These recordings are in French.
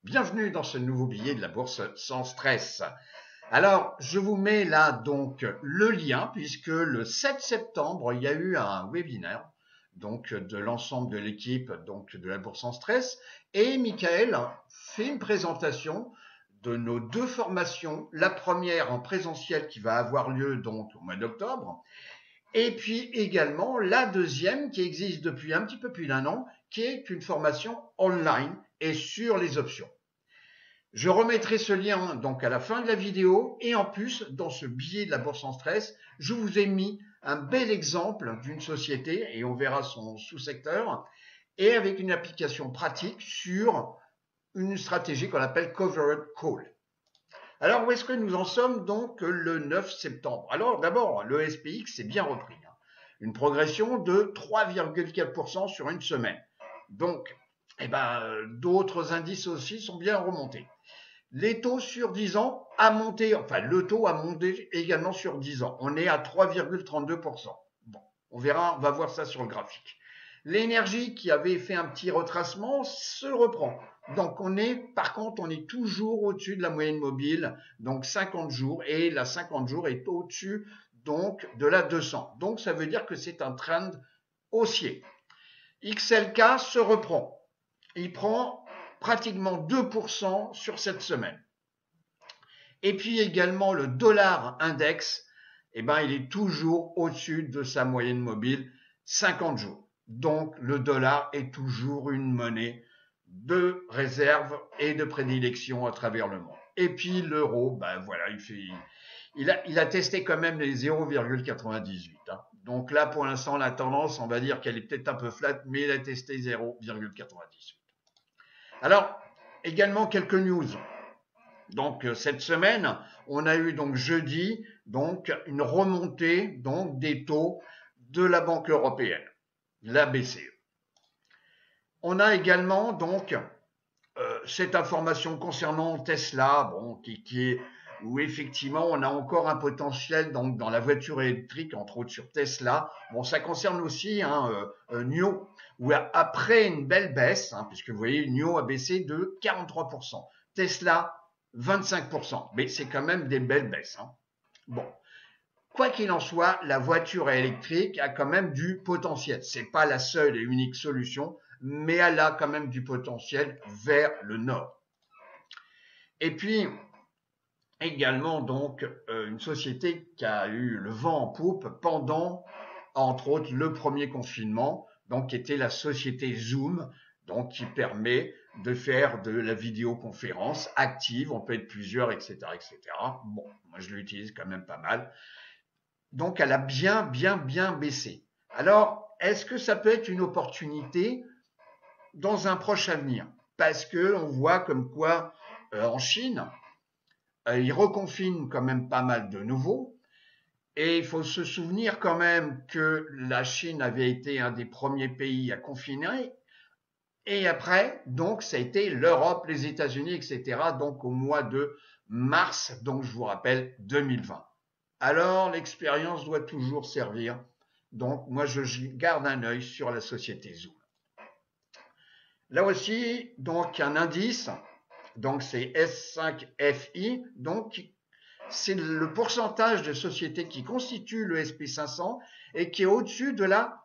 Bienvenue dans ce nouveau billet de la bourse sans stress. Alors, je vous mets là donc le lien puisque le 7 septembre, il y a eu un webinaire donc de l'ensemble de l'équipe donc de la bourse sans stress et Michael fait une présentation de nos deux formations, la première en présentiel qui va avoir lieu donc au mois d'octobre et puis également la deuxième qui existe depuis un petit peu plus d'un an qui est une formation online et sur les options. Je remettrai ce lien donc à la fin de la vidéo et en plus, dans ce billet de la bourse en stress, je vous ai mis un bel exemple d'une société et on verra son sous-secteur et avec une application pratique sur une stratégie qu'on appelle Covered Call. Alors, où est-ce que nous en sommes donc le 9 septembre? Alors, d'abord, le SPX s'est bien repris. Une progression de 3,4% sur une semaine. Donc, d'autres indices aussi sont bien remontés. Les taux sur 10 ans a monté, enfin le taux a monté également sur 10 ans. On est à 3,32%. Bon, on verra, on va voir ça sur le graphique. L'énergie qui avait fait un petit retracement se reprend. Donc par contre, on est toujours au-dessus de la moyenne mobile, donc 50 jours, et la 50 jours est au-dessus donc de la 200. Donc ça veut dire que c'est un trend haussier. XLK se reprend. Il prend pratiquement 2% sur cette semaine. Et puis également le dollar index, il est toujours au-dessus de sa moyenne mobile 50 jours. Donc le dollar est toujours une monnaie de réserve et de prédilection à travers le monde. Et puis l'euro, il a testé quand même les 0,98. Donc là, pour l'instant, la tendance, on va dire qu'elle est peut-être un peu flat, mais il a testé 0,98. Alors, également quelques news. Donc, cette semaine, on a eu donc jeudi donc une remontée donc des taux de la Banque européenne, la BCE. On a également donc cette information concernant Tesla, où effectivement on a encore un potentiel donc dans la voiture électrique, entre autres sur Tesla. Bon, ça concerne aussi NIO, où après une belle baisse, puisque vous voyez NIO a baissé de 43%, Tesla 25%, mais c'est quand même des belles baisses. Bon, quoi qu'il en soit, la voiture électrique a quand même du potentiel. C'est pas la seule et unique solution, mais elle a quand même du potentiel vers le nord. Et puis également donc une société qui a eu le vent en poupe pendant, entre autres, le premier confinement, donc qui était la société Zoom, donc qui permet de faire de la vidéoconférence active, on peut être plusieurs, etc., etc. Bon, moi je l'utilise quand même pas mal. Donc elle a bien baissé. Alors, est-ce que ça peut être une opportunité dans un proche avenir? Parce que on voit comme quoi en Chine, ils reconfinent quand même pas mal de nouveau. Et il faut se souvenir quand même que la Chine avait été un des premiers pays à confiner. Et après, donc, ça a été l'Europe, les États-Unis, etc. Donc, au mois de mars, donc, je vous rappelle, 2020. Alors, l'expérience doit toujours servir. Donc, moi, je garde un œil sur la société Zoom. Là aussi, donc, un indice. Donc, c'est S5FI. Donc, c'est le pourcentage de sociétés qui constituent le SP500 et qui est au-dessus de la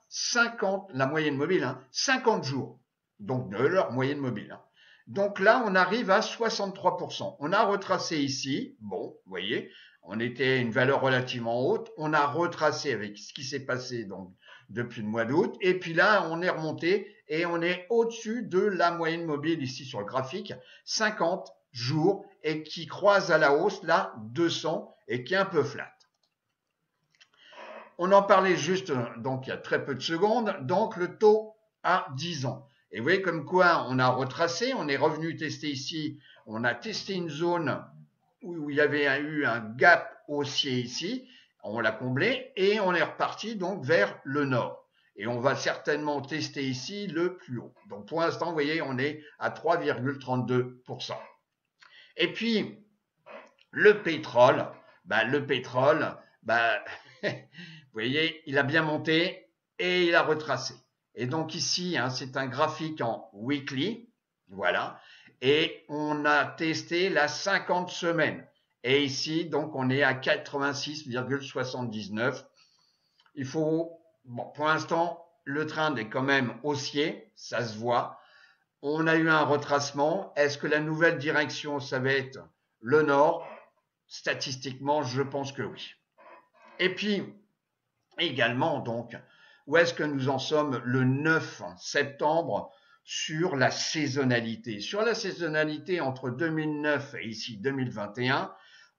moyenne mobile, 50 jours. Donc, de leur moyenne mobile. Donc là, on arrive à 63%. On a retracé ici, bon, vous voyez, on était à une valeur relativement haute. On a retracé avec ce qui s'est passé donc depuis le mois d'août. Et puis là, on est remonté et on est au-dessus de la moyenne mobile ici sur le graphique, 50 jours et qui croise à la hausse là 200 et qui est un peu flat. On en parlait juste donc il y a très peu de secondes. Donc le taux à 10 ans. Et vous voyez comme quoi on a retracé, on est revenu tester ici, on a testé une zone où il y avait eu un gap haussier ici, on l'a comblé et on est reparti donc vers le nord. Et on va certainement tester ici le plus haut. Donc pour l'instant, vous voyez, on est à 3,32%. Et puis, le pétrole, vous voyez, il a bien monté et il a retracé. Et donc ici, c'est un graphique en weekly, voilà, et on on a testé la 50 semaines. Et ici, donc, on est à 86,79. Il faut, bon, pour l'instant, le trend est quand même haussier, ça se voit. On a eu un retracement. Est-ce que la nouvelle direction, ça va être le nord? Statistiquement, je pense que oui. Et puis, également, donc, où est-ce que nous en sommes le 9 septembre sur la saisonnalité? Sur la saisonnalité entre 2009 et ici 2021,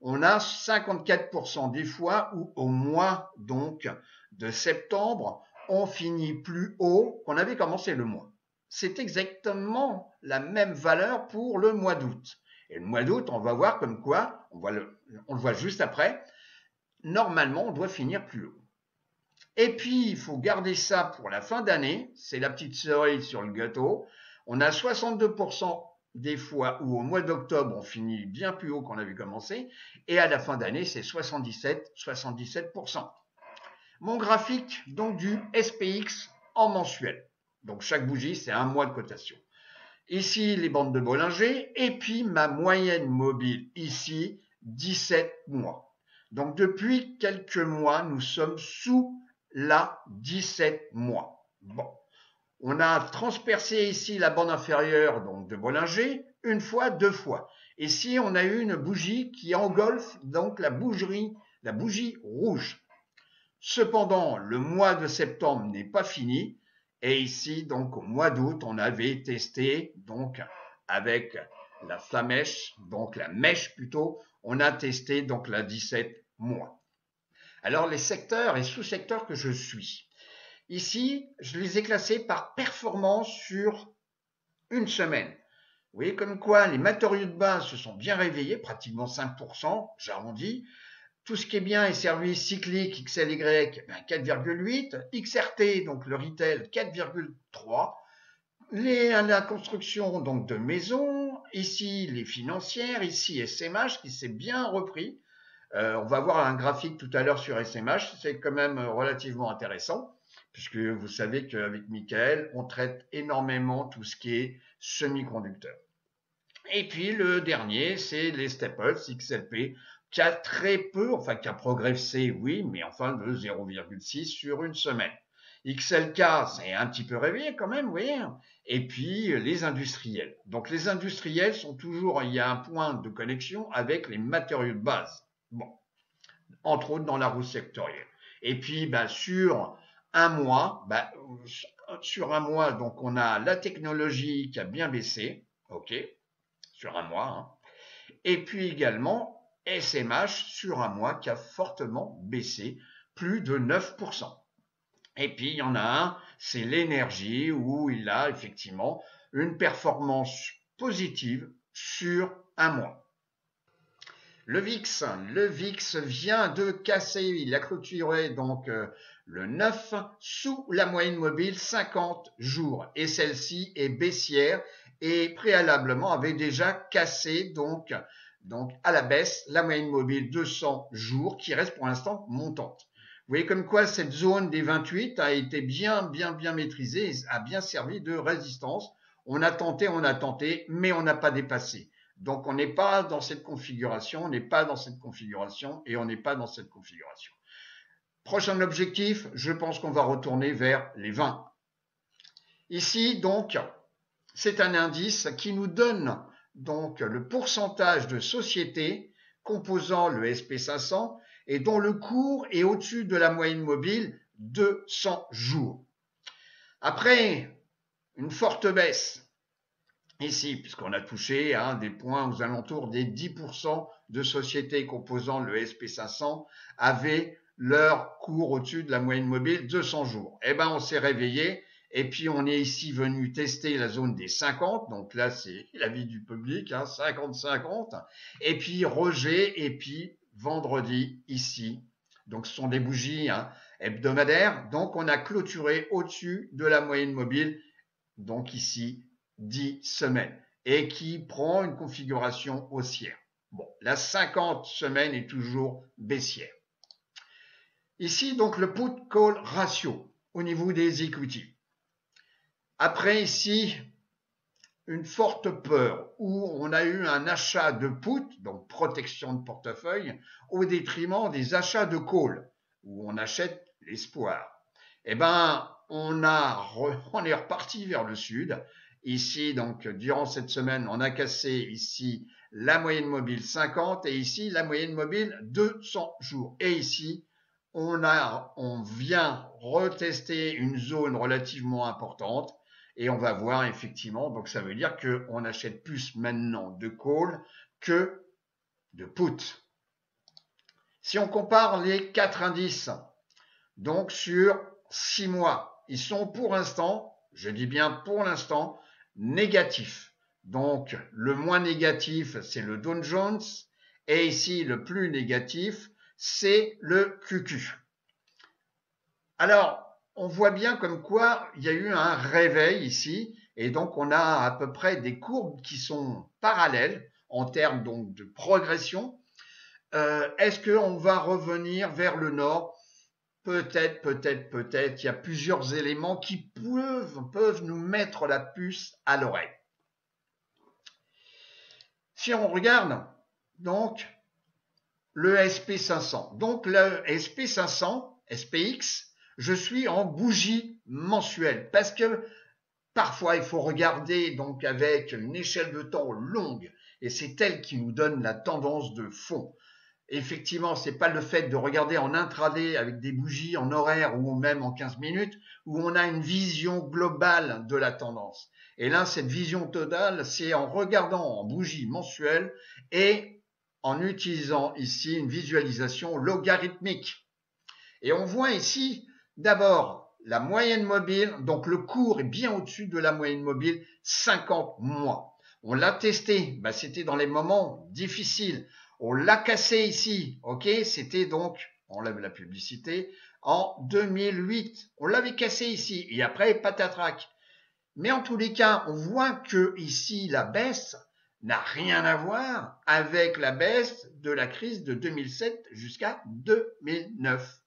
on a 54% des fois où au mois donc de septembre, on finit plus haut qu'on avait commencé le mois. C'est exactement la même valeur pour le mois d'août. Et le mois d'août, on va voir comme quoi, on le voit juste après, normalement, on doit finir plus haut. Et puis, il faut garder ça pour la fin d'année, c'est la petite cerise sur le gâteau. On a 62% des fois où au mois d'octobre, on finit bien plus haut qu'on avait commencé, et à la fin d'année, c'est 77%. Mon graphique, donc du SPX en mensuel. Donc chaque bougie, c'est un mois de cotation. Ici, les bandes de Bollinger, et puis ma moyenne mobile, ici, 17 mois. Donc depuis quelques mois, nous sommes sous la 17 mois. Bon, on a transpercé ici la bande inférieure donc de Bollinger, une fois, deux fois. Ici, on a eu une bougie qui engolfe donc la bougie rouge. Cependant, le mois de septembre n'est pas fini. Et ici, donc, au mois d'août, on avait testé, donc, avec la flamèche, donc la mèche plutôt, on a testé, donc, la 17 mois. Alors, les secteurs et sous-secteurs que je suis. Ici, je les ai classés par performance sur une semaine. Vous voyez comme quoi les matériaux de base se sont bien réveillés, pratiquement 5%, j'arrondis. Tout ce qui est bien est service cyclique XLY, 4,8. XRT, donc le retail, 4,3. La construction donc de maisons, ici les financières, ici SMH qui s'est bien repris. On va voir un graphique tout à l'heure sur SMH, c'est quand même relativement intéressant, puisque vous savez qu'avec Michael, on traite énormément tout ce qui est semi-conducteur. Et puis le dernier, c'est les staples, XLP, qui a très peu, enfin qui a progressé, oui, mais enfin de 0,6 sur une semaine. XLK, c'est un petit peu réveillé quand même, vous voyez. Et puis les industriels. Donc les industriels sont toujours, il y a un point de connexion avec les matériaux de base. Bon, entre autres dans la roue sectorielle. Et puis sur un mois, donc on a la technologie qui a bien baissé, ok, sur un mois, hein. Et puis également SMH sur un mois qui a fortement baissé, plus de 9%. Et puis il y en a un, c'est l'énergie, où il a effectivement une performance positive sur un mois. Le VIX vient de casser, il a clôturé donc le 9 sous la moyenne mobile 50 jours. Et celle-ci est baissière et préalablement avait déjà cassé donc à la baisse la moyenne mobile 200 jours qui reste pour l'instant montante. Vous voyez comme quoi cette zone des 28 a été bien maîtrisée et a bien servi de résistance. On a tenté, mais on n'a pas dépassé. Donc on n'est pas dans cette configuration, on n'est pas dans cette configuration et on n'est pas dans cette configuration. Prochain objectif, je pense qu'on va retourner vers les 20. Ici donc, c'est un indice qui nous donne donc le pourcentage de sociétés composant le SP500 et dont le cours est au-dessus de la moyenne mobile 200 jours. Après une forte baisse, ici, puisqu'on a touché des points aux alentours des 10% de sociétés composant le SP500 avaient leur cours au-dessus de la moyenne mobile 200 jours. Eh bien, on s'est réveillé et puis on est ici venu tester la zone des 50. Donc là, c'est l'avis du public, 50-50. Et puis rejet et puis vendredi ici. Donc ce sont des bougies hebdomadaires. Donc on a clôturé au-dessus de la moyenne mobile. Donc ici, 10 semaines et qui prend une configuration haussière. Bon, la 50 semaines est toujours baissière. Ici, donc, le put-call ratio au niveau des equity. Après, ici, une forte peur où on a eu un achat de put, donc protection de portefeuille, au détriment des achats de call, où on achète l'espoir. Eh ben, on est reparti vers le sud. Ici, donc, durant cette semaine, on a cassé ici la moyenne mobile 50 et ici la moyenne mobile 200 jours. Et ici, on vient retester une zone relativement importante et on va voir effectivement, donc ça veut dire qu'on achète plus maintenant de call que de put. Si on compare les 4 indices, donc sur 6 mois, ils sont pour l'instant, je dis bien pour l'instant, négatifs. Donc le moins négatif, c'est le Dow Jones et ici le plus négatif, c'est le QQ. Alors, on voit bien comme quoi il y a eu un réveil ici et donc on a à peu près des courbes qui sont parallèles en termes donc de progression. Est-ce qu'on va revenir vers le nord? Peut-être. Il y a plusieurs éléments qui peuvent nous mettre la puce à l'oreille. Si on regarde donc le SP500, donc le SP500, SPX, je suis en bougie mensuelle parce que parfois il faut regarder donc avec une échelle de temps longue et c'est elle qui nous donne la tendance de fond. Effectivement, c'est pas le fait de regarder en intraday avec des bougies en horaire ou même en 15 minutes où on a une vision globale de la tendance. Et là, cette vision totale, c'est en regardant en bougie mensuelle et en utilisant ici une visualisation logarithmique. Et on voit ici d'abord la moyenne mobile, donc le cours est bien au-dessus de la moyenne mobile 50 mois. On l'a testé, c'était dans les moments difficiles. On l'a cassé ici, ok? C'était donc, on enlève la publicité, en 2008. On l'avait cassé ici et après patatrac. Mais en tous les cas, on voit que ici la baisse n'a rien à voir avec la baisse de la crise de 2007 jusqu'à 2009.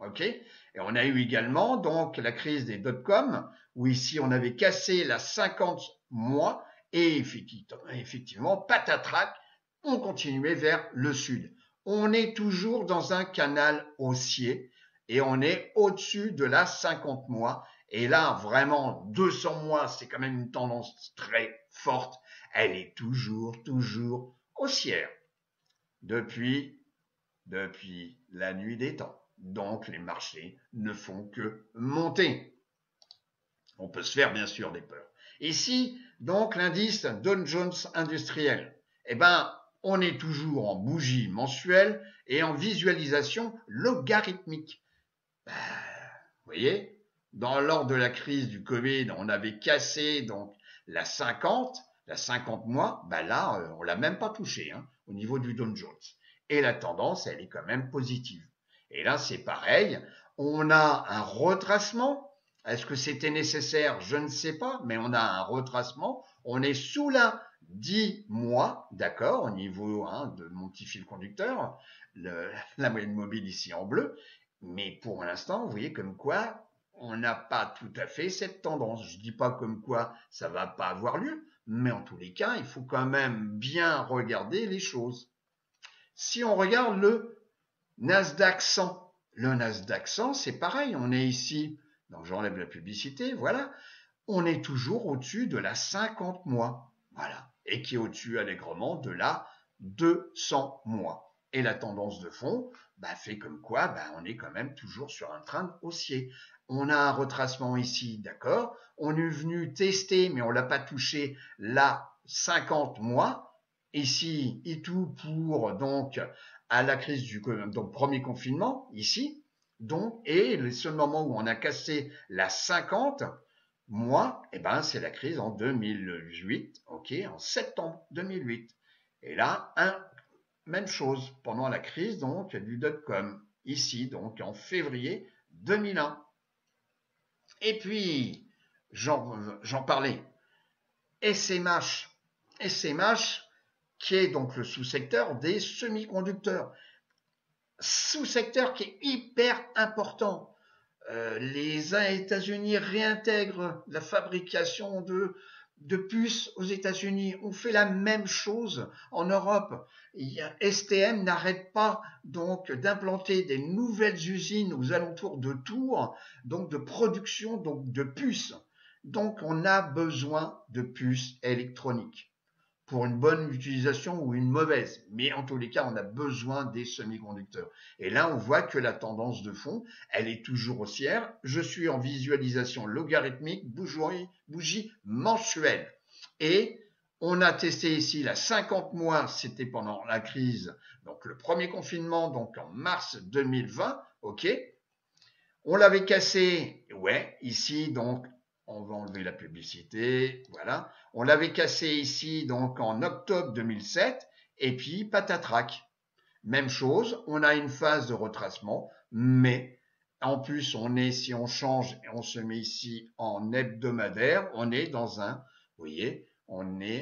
Ok? Et on a eu également donc la crise des dot-com où ici on avait cassé la 50 mois et effectivement patatrac, on continuait vers le sud. On est toujours dans un canal haussier et on est au-dessus de la 50 mois. Et là, vraiment, 200 mois, c'est quand même une tendance très forte. Elle est toujours haussière depuis la nuit des temps. Donc, les marchés ne font que monter. On peut se faire, bien sûr, des peurs. Ici, donc, l'indice Dow Jones industriel. On est toujours en bougie mensuelle et en visualisation logarithmique. Vous voyez, lors de la crise du Covid, on avait cassé donc la 50 mois. Là, on l'a même pas touché au niveau du Dow Jones. Et la tendance, elle est quand même positive. Et là, c'est pareil. On a un retracement. Est-ce que c'était nécessaire? Je ne sais pas, mais on a un retracement. On est sous la 10 mois, d'accord, au niveau de mon petit fil conducteur, la moyenne mobile ici en bleu. Mais pour l'instant, vous voyez comme quoi on n'a pas tout à fait cette tendance. Je ne dis pas comme quoi ça ne va pas avoir lieu, mais en tous les cas, il faut quand même bien regarder les choses. Si on regarde le Nasdaq 100, le Nasdaq 100, c'est pareil, on est ici, donc j'enlève la publicité, voilà, on est toujours au-dessus de la 50 mois, voilà, et qui est au-dessus allègrement de la 200 mois. Et la tendance de fond fait comme quoi on est quand même toujours sur un train haussier. On a un retracement ici, d'accord, on est venu tester, mais on ne l'a pas touché, la 50 mois, ici, et tout pour donc à la crise du donc, premier confinement, ici, donc, et le seul moment où on a cassé la 50 mois, c'est la crise en 2008, ok, en septembre 2008. Et là, même chose pendant la crise donc du dot-com, ici, donc en février 2001. Et puis, j'en parlais, SMH, qui est donc le sous-secteur des semi-conducteurs. Sous-secteur qui est hyper important. Les États-Unis réintègrent la fabrication de de puces aux États-Unis. On fait la même chose en Europe. STM n'arrête pas donc d'implanter des nouvelles usines aux alentours de Tours, donc de production donc de puces. Donc on a besoin de puces électroniques pour une bonne utilisation ou une mauvaise. Mais en tous les cas, on a besoin des semi-conducteurs. Et là, on voit que la tendance de fond, elle est toujours haussière. Je suis en visualisation logarithmique, bougie mensuelle. Et on a testé ici la 50 mois, c'était pendant la crise, donc le premier confinement, donc en mars 2020, ok. On l'avait cassé, ouais, ici, donc on va enlever la publicité, voilà. On l'avait cassé ici donc en octobre 2007 et puis patatrac. Même chose, on a une phase de retracement, mais en plus si on change et on se met ici en hebdomadaire, on est dans un, vous voyez,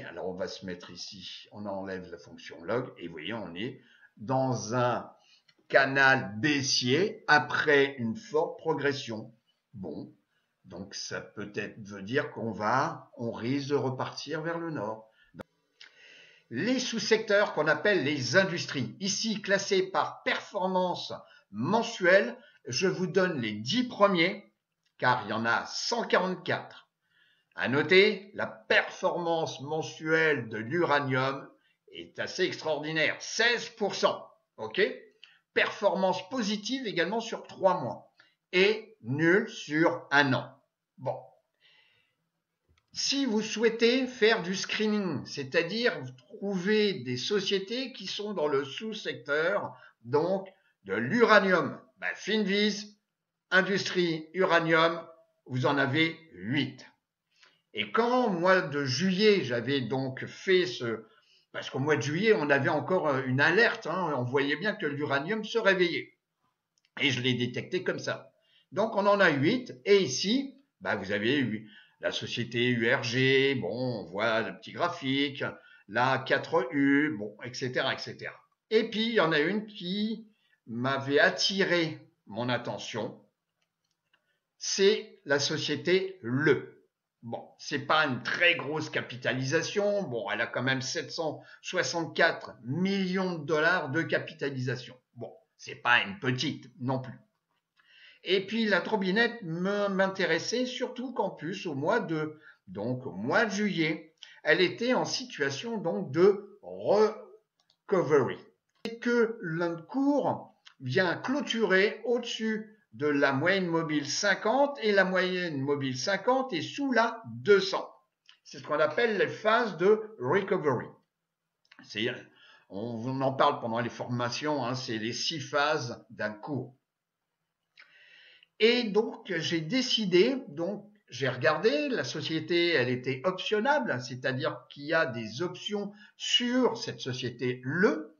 alors on va se mettre ici, on enlève la fonction log et vous voyez, on est dans un canal baissier après une forte progression. Bon. Donc ça peut-être veut dire on risque de repartir vers le nord. Les sous-secteurs qu'on appelle les industries, ici classés par performance mensuelle, je vous donne les 10 premiers, car il y en a 144. À noter, la performance mensuelle de l'uranium est assez extraordinaire, 16%, ok? Performance positive également sur 3 mois et nulle sur 1 an. Bon. Si vous souhaitez faire du screening, c'est-à-dire trouver des sociétés qui sont dans le sous-secteur, donc de l'uranium, Finviz, industrie uranium, vous en avez 8. Et quand au mois de juillet, j'avais donc fait parce qu'au mois de juillet, on avait encore une alerte, on voyait bien que l'uranium se réveillait. Et je l'ai détecté comme ça. Donc on en a 8, et ici, vous avez la société URG, bon, on voit le petit graphique, la 4U, bon, etc., etc. Et puis, il y en a une qui m'avait attiré mon attention, c'est la société Le. Bon, c'est pas une très grosse capitalisation, bon, elle a quand même 764 millions de dollars de capitalisation. Bon, c'est pas une petite non plus. Et puis la trobinette m'intéressait surtout qu'en plus au mois de juillet, elle était en situation donc de recovery. Et que le cours vient clôturer au-dessus de la moyenne mobile 50 et la moyenne mobile 50 est sous la 200. C'est ce qu'on appelle les phases de recovery. On en parle pendant les formations, c'est les 6 phases d'un cours. Et donc, j'ai regardé, la société, elle était optionnable, c'est-à-dire qu'il y a des options sur cette société Le.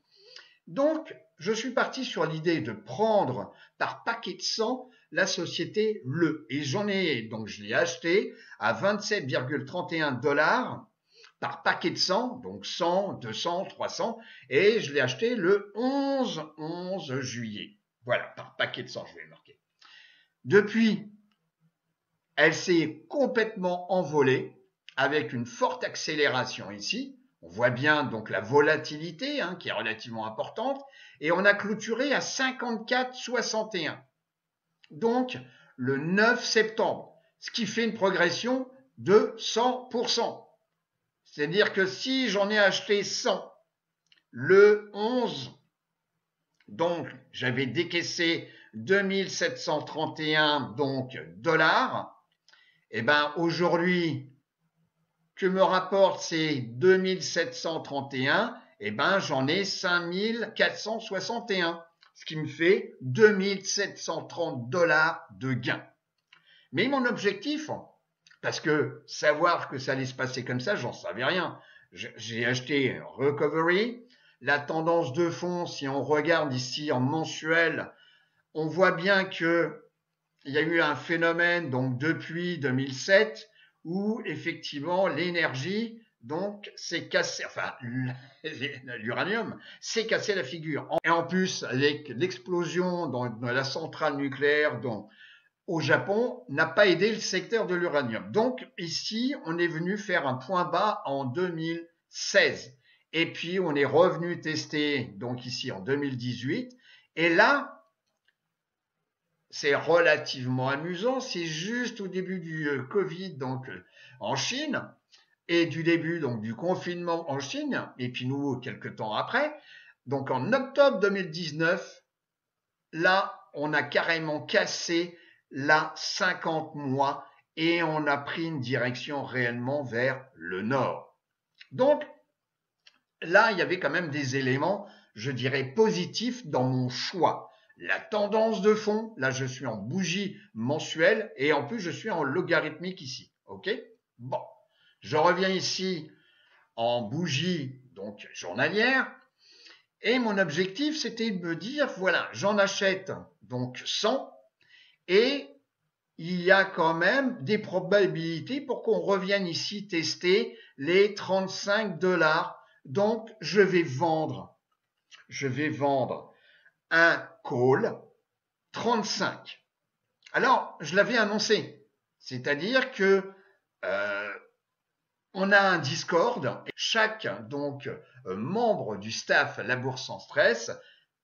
Donc, je suis parti sur l'idée de prendre par paquet de 100 la société Le. Et je l'ai acheté à 27,31 $ par paquet de 100, donc 100, 200, 300, et je l'ai acheté le 11 juillet. Voilà, par paquet de 100, je vais marquer. Depuis, elle s'est complètement envolée avec une forte accélération ici. On voit bien donc la volatilité qui est relativement importante et on a clôturé à 54,61. Donc le 9 septembre, ce qui fait une progression de 100%. C'est-à-dire que si j'en ai acheté 100 le 11, donc j'avais décaissé 2731 dollars, et aujourd'hui, que me rapporte ces 2731, j'en ai 5461, ce qui me fait 2730 $ de gain. Mais mon objectif, parce que savoir que ça allait se passer comme ça, j'en savais rien. J'ai acheté Recovery. La tendance de fond, si on regarde ici en mensuel, on voit bien que il y a eu un phénomène donc depuis 2007 où effectivement l'énergie donc s'est cassé, l'uranium s'est cassé la figure. Et en plus avec l'explosion de la centrale nucléaire au Japon n'a pas aidé le secteur de l'uranium. Donc ici, on est venu faire un point bas en 2016. Et puis, on est revenu tester, donc ici en 2018. Et là, c'est relativement amusant. C'est juste au début du Covid, donc en Chine, et du début donc du confinement en Chine, et puis nous, quelques temps après. Donc en octobre 2019, là, on a carrément cassé la 50 mois et on a pris une direction réellement vers le nord. Donc, là, il y avait quand même des éléments, je dirais, positifs dans mon choix. La tendance de fond, là, je suis en bougie mensuelle et en plus, je suis en logarithmique ici. OK? Bon. Je reviens ici en bougie, donc journalière. Et mon objectif, c'était de me dire, voilà, j'en achète donc 100 et il y a quand même des probabilités pour qu'on revienne ici tester les 35 $. Donc, je vais vendre un call 35. Alors, je l'avais annoncé, c'est-à-dire que on a un Discord. Et chaque donc membre du staff La Bourse sans stress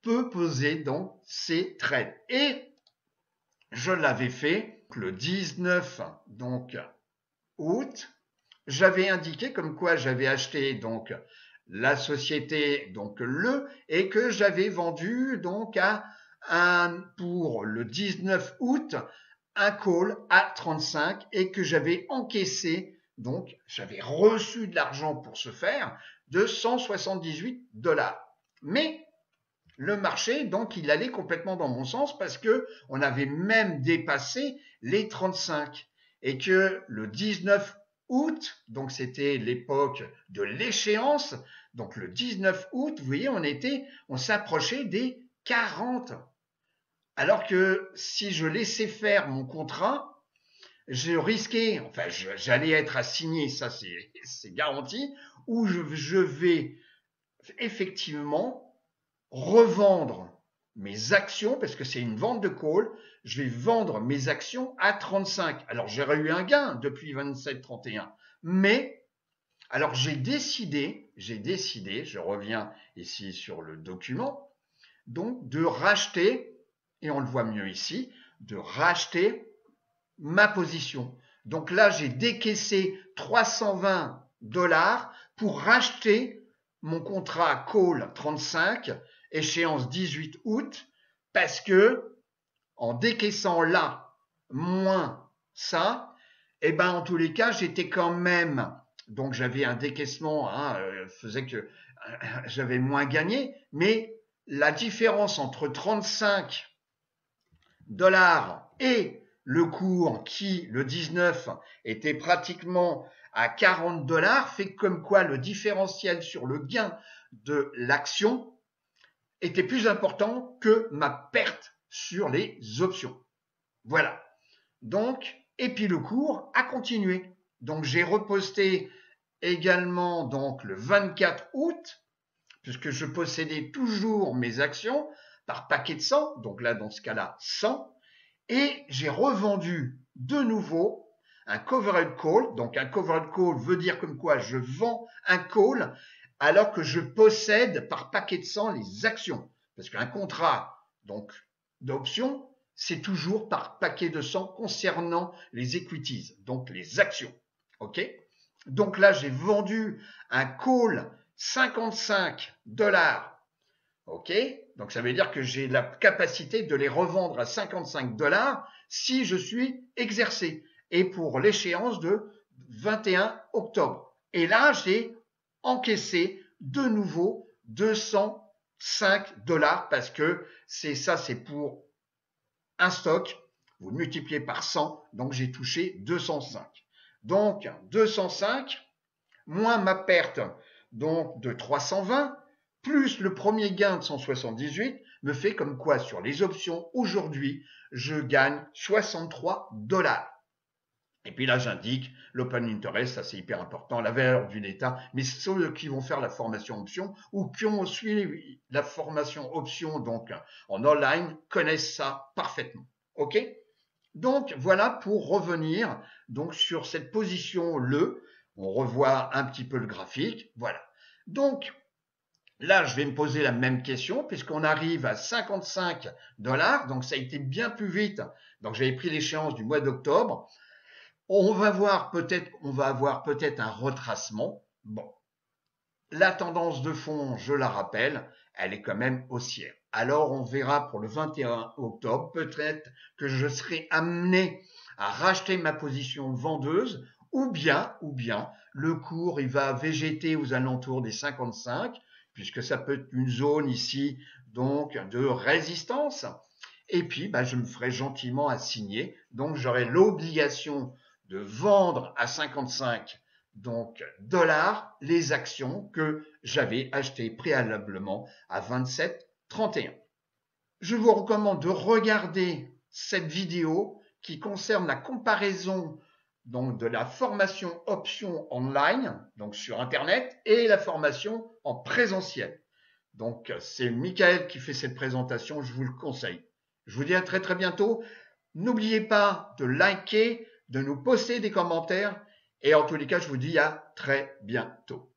peut poser donc ses trades. Et je l'avais fait le 19 donc août. J'avais indiqué comme quoi j'avais acheté donc la société donc et que j'avais vendu donc pour le 19 août un call à 35 et que j'avais encaissé, donc j'avais reçu de l'argent pour ce faire, de 178 $. Mais le marché, donc, il allait complètement dans mon sens parce que on avait même dépassé les 35 et que le 19 août, donc c'était l'époque de l'échéance, donc le 19 août, vous voyez, on s'approchait des 40. Alors que si je laissais faire mon contrat, je risquais, enfin, j'allais être assigné, ça c'est garanti, ou je vais effectivement revendre mes actions, parce que c'est une vente de call, je vais vendre mes actions à 35. Alors j'aurais eu un gain depuis 27,31. Mais, alors j'ai décidé, je reviens ici sur le document, donc de racheter, et on le voit mieux ici, de racheter ma position. Donc là, j'ai décaissé 320 $ pour racheter mon contrat call 35, échéance 18 août, parce que en décaissant là moins ça, et ben en tous les cas, j'étais quand même, donc j'avais un décaissement, faisait que j'avais moins gagné, mais la différence entre 35 $ et le cours qui, le 19, était pratiquement à 40 $ fait comme quoi le différentiel sur le gain de l'action était plus important que ma perte sur les options. Voilà. Donc, et puis le cours a continué. Donc, j'ai reposté également donc le 24 août, puisque je possédais toujours mes actions par paquet de 100, donc là, dans ce cas-là, 100, et j'ai revendu de nouveau un covered call. Donc, un covered call veut dire comme quoi je vends un call alors que je possède par paquet de 100 les actions. Parce qu'un contrat donc d'option, c'est toujours par paquet de 100 concernant les equities, donc les actions. OK? Donc là, j'ai vendu un call 55 $. OK? Donc ça veut dire que j'ai la capacité de les revendre à 55 $ si je suis exercé. Et pour l'échéance de 21 octobre. Et là, j'ai encaissé de nouveau 205 $ parce que c'est pour un stock. Vous multipliez par 100, donc j'ai touché 205. Donc 205 moins ma perte donc de 320 plus le premier gain de 178 me fait comme quoi sur les options aujourd'hui, je gagne 63 $. Et puis là, j'indique l'open interest, ça c'est hyper important, la valeur du état, mais ceux qui vont faire la formation option ou qui ont suivi la formation option donc en online connaissent ça parfaitement. OK? Donc voilà pour revenir donc sur cette position le. On revoit un petit peu le graphique. Voilà. Donc là, je vais me poser la même question puisqu'on arrive à 55 $. Donc ça a été bien plus vite. Donc j'avais pris l'échéance du mois d'octobre. On va avoir peut-être un retracement. Bon, la tendance de fond, je la rappelle, elle est quand même haussière. Alors on verra pour le 21 octobre, peut-être que je serai amené à racheter ma position vendeuse ou bien le cours il va végéter aux alentours des 55 puisque ça peut être une zone ici donc de résistance. Et puis je me ferai gentiment assigner, donc j'aurai l'obligation de vendre à 55 donc dollars les actions que j'avais achetées préalablement à 27,31. Je vous recommande de regarder cette vidéo qui concerne la comparaison donc de la formation option online, donc sur Internet, et la formation en présentiel. Donc c'est Michael qui fait cette présentation, je vous le conseille. Je vous dis à très très bientôt. N'oubliez pas de liker, de nous poster des commentaires et en tous les cas, je vous dis à très bientôt.